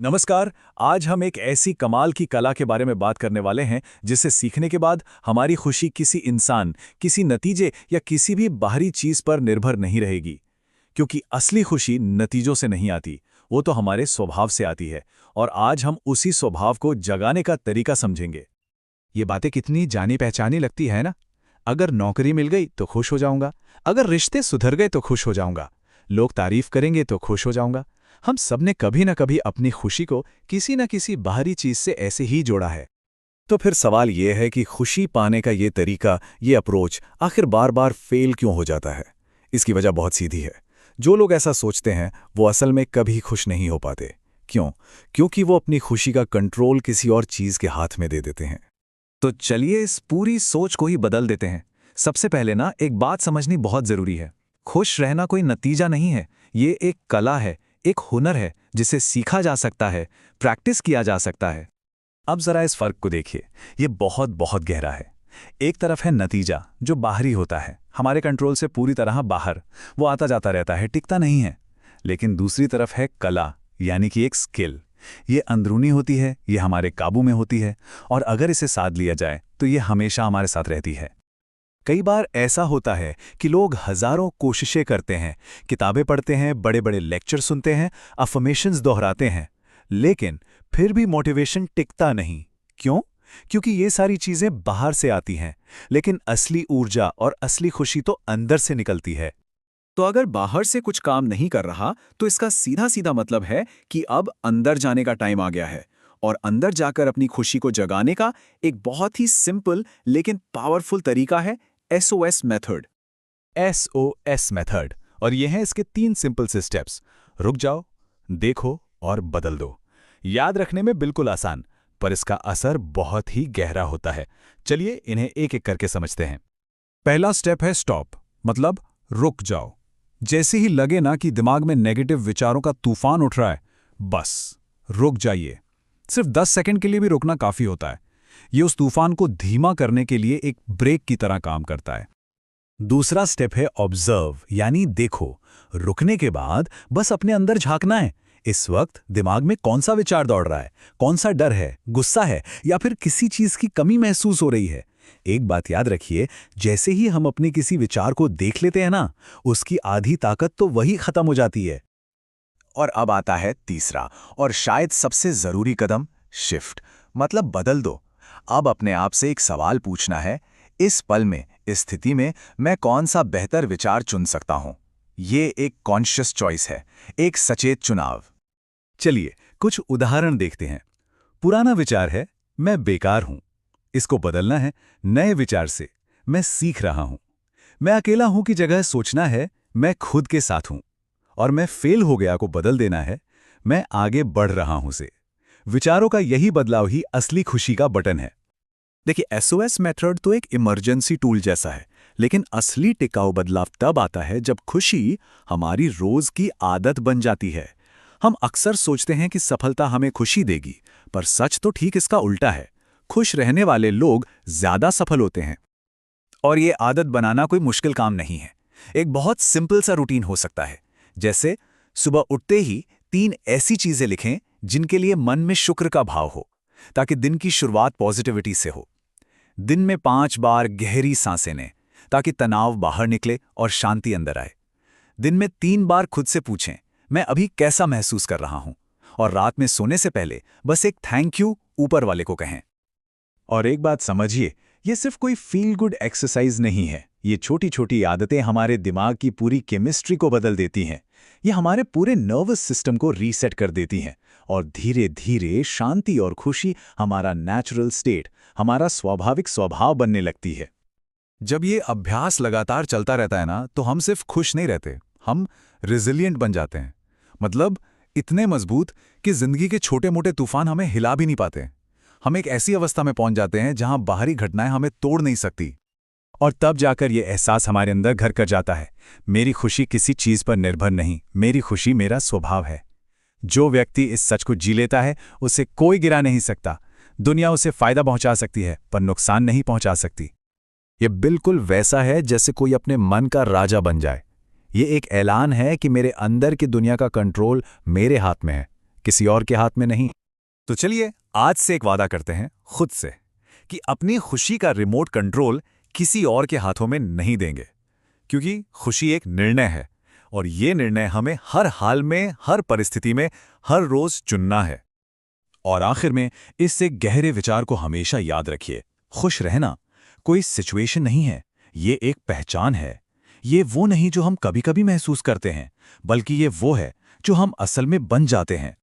नमस्कार। आज हम एक ऐसी कमाल की कला के बारे में बात करने वाले हैं जिसे सीखने के बाद हमारी खुशी किसी इंसान, किसी नतीजे या किसी भी बाहरी चीज पर निर्भर नहीं रहेगी। क्योंकि असली खुशी नतीजों से नहीं आती, वो तो हमारे स्वभाव से आती है। और आज हम उसी स्वभाव को जगाने का तरीका समझेंगे। ये बातें कितनी जानी पहचानी लगती है ना। अगर नौकरी मिल गई तो खुश हो जाऊंगा, अगर रिश्ते सुधर गए तो खुश हो जाऊंगा, लोग तारीफ करेंगे तो खुश हो जाऊंगा। हम सबने कभी न कभी अपनी खुशी को किसी न किसी बाहरी चीज से ऐसे ही जोड़ा है। तो फिर सवाल ये है कि खुशी पाने का ये तरीका, ये अप्रोच आखिर बार बार फेल क्यों हो जाता है? इसकी वजह बहुत सीधी है। जो लोग ऐसा सोचते हैं वो असल में कभी खुश नहीं हो पाते। क्यों? क्योंकि वो अपनी खुशी का कंट्रोल किसी और चीज के हाथ में दे देते हैं। तो चलिए इस पूरी सोच को ही बदल देते हैं। सबसे पहले ना एक बात समझनी बहुत जरूरी है। खुश रहना कोई नतीजा नहीं है, ये एक कला है, एक हुनर है जिसे सीखा जा सकता है, प्रैक्टिस किया जा सकता है। अब जरा इस फर्क को देखिए, ये बहुत बहुत गहरा है। एक तरफ है नतीजा जो बाहरी होता है, हमारे कंट्रोल से पूरी तरह बाहर, वो आता जाता रहता है, टिकता नहीं है। लेकिन दूसरी तरफ है कला, यानी कि एक स्किल। ये अंदरूनी होती है, ये हमारे काबू में होती है, और अगर इसे साध लिया जाए तो ये हमेशा हमारे साथ रहती है। कई बार ऐसा होता है कि लोग हजारों कोशिशें करते हैं, किताबें पढ़ते हैं, बड़े बड़े लेक्चर सुनते हैं, अफर्मेशंस दोहराते हैं, लेकिन फिर भी मोटिवेशन टिकता नहीं। क्यों? क्योंकि ये सारी चीजें बाहर से आती हैं, लेकिन असली ऊर्जा और असली खुशी तो अंदर से निकलती है। तो अगर बाहर से कुछ काम नहीं कर रहा तो इसका सीधा सीधा मतलब है कि अब अंदर जाने का टाइम आ गया है। और अंदर जाकर अपनी खुशी को जगाने का एक बहुत ही सिंपल लेकिन पावरफुल तरीका है SOS मेथड। SOS मेथड, और ये हैं इसके 3 सिंपल से स्टेप्स। रुक जाओ, देखो और बदल दो। याद रखने में बिल्कुल आसान, पर इसका असर बहुत ही गहरा होता है। चलिए इन्हें एक एक करके समझते हैं। पहला स्टेप है स्टॉप, मतलब रुक जाओ। जैसे ही लगे ना कि दिमाग में नेगेटिव विचारों का तूफान उठ रहा है, बस रुक जाइए। सिर्फ 10 सेकंड के लिए भी रुकना काफी होता है। ये उस तूफान को धीमा करने के लिए एक ब्रेक की तरह काम करता है। दूसरा स्टेप है ऑब्जर्व, यानी देखो। रुकने के बाद बस अपने अंदर झांकना है। इस वक्त दिमाग में कौन सा विचार दौड़ रहा है, कौन सा डर है, गुस्सा है, या फिर किसी चीज की कमी महसूस हो रही है। एक बात याद रखिए, जैसे ही हम अपने किसी विचार को देख लेते हैं ना, उसकी आधी ताकत तो वही खत्म हो जाती है। और अब आता है तीसरा और शायद सबसे जरूरी कदम, शिफ्ट, मतलब बदल दो। अब अपने आप से एक सवाल पूछना है, इस पल में, इस स्थिति में मैं कौन सा बेहतर विचार चुन सकता हूं? ये एक कॉन्शियस चॉइस है, एक सचेत चुनाव। चलिए कुछ उदाहरण देखते हैं। पुराना विचार है, मैं बेकार हूं। इसको बदलना है नए विचार से, मैं सीख रहा हूं। मैं अकेला हूं की जगह सोचना है, मैं खुद के साथ हूं। और मैं फेल हो गया को बदल देना है, मैं आगे बढ़ रहा हूं से। विचारों का यही बदलाव ही असली खुशी का बटन है। देखिए, SOS मेथड तो एक इमरजेंसी टूल जैसा है, लेकिन असली टिकाऊ बदलाव तब आता है जब खुशी हमारी रोज की आदत बन जाती है। हम अक्सर सोचते हैं कि सफलता हमें खुशी देगी, पर सच तो ठीक इसका उल्टा है। खुश रहने वाले लोग ज्यादा सफल होते हैं। और ये आदत बनाना कोई मुश्किल काम नहीं है। एक बहुत सिंपल सा रूटीन हो सकता है, जैसे सुबह उठते ही 3 ऐसी चीजें लिखें जिनके लिए मन में शुक्र का भाव हो, ताकि दिन की शुरुआत पॉजिटिविटी से हो। दिन में 5 बार गहरी सांसें लें, ताकि तनाव बाहर निकले और शांति अंदर आए। दिन में 3 बार खुद से पूछें, मैं अभी कैसा महसूस कर रहा हूं। और रात में सोने से पहले बस एक थैंक यू ऊपर वाले को कहें। और एक बात समझिए, ये सिर्फ कोई फील गुड एक्सरसाइज नहीं है। ये छोटी छोटी आदतें हमारे दिमाग की पूरी केमिस्ट्री को बदल देती हैं। ये हमारे पूरे नर्वस सिस्टम को रीसेट कर देती हैं, और धीरे धीरे शांति और खुशी हमारा नेचुरल स्टेट, हमारा स्वाभाविक स्वभाव बनने लगती है। जब ये अभ्यास लगातार चलता रहता है ना, तो हम सिर्फ खुश नहीं रहते, हम रिजिलिएंट बन जाते हैं। मतलब इतने मजबूत कि जिंदगी के छोटे मोटे तूफान हमें हिला भी नहीं पाते। हम एक ऐसी अवस्था में पहुंच जाते हैं जहां बाहरी घटनाएं हमें तोड़ नहीं सकती। और तब जाकर यह एहसास हमारे अंदर घर कर जाता है, मेरी खुशी किसी चीज पर निर्भर नहीं, मेरी खुशी मेरा स्वभाव है। जो व्यक्ति इस सच को जी लेता है, उसे कोई गिरा नहीं सकता। दुनिया उसे फायदा पहुंचा सकती है, पर नुकसान नहीं पहुंचा सकती। यह बिल्कुल वैसा है जैसे कोई अपने मन का राजा बन जाए। ये एक ऐलान है कि मेरे अंदर की दुनिया का कंट्रोल मेरे हाथ में है। किसी और के हाथ में नहीं। तो चलिए आज से एक वादा करते हैं खुद से कि अपनी खुशी का रिमोट कंट्रोल किसी और के हाथों में नहीं देंगे, क्योंकि खुशी एक निर्णय है और ये निर्णय हमें हर हाल में, हर परिस्थिति में, हर रोज चुनना है। और आखिर में इस एक गहरे विचार को हमेशा याद रखिए, खुश रहना कोई सिचुएशन नहीं है, ये एक पहचान है। ये वो नहीं जो हम कभी कभी महसूस करते हैं, बल्कि ये वो है जो हम असल में बन जाते हैं।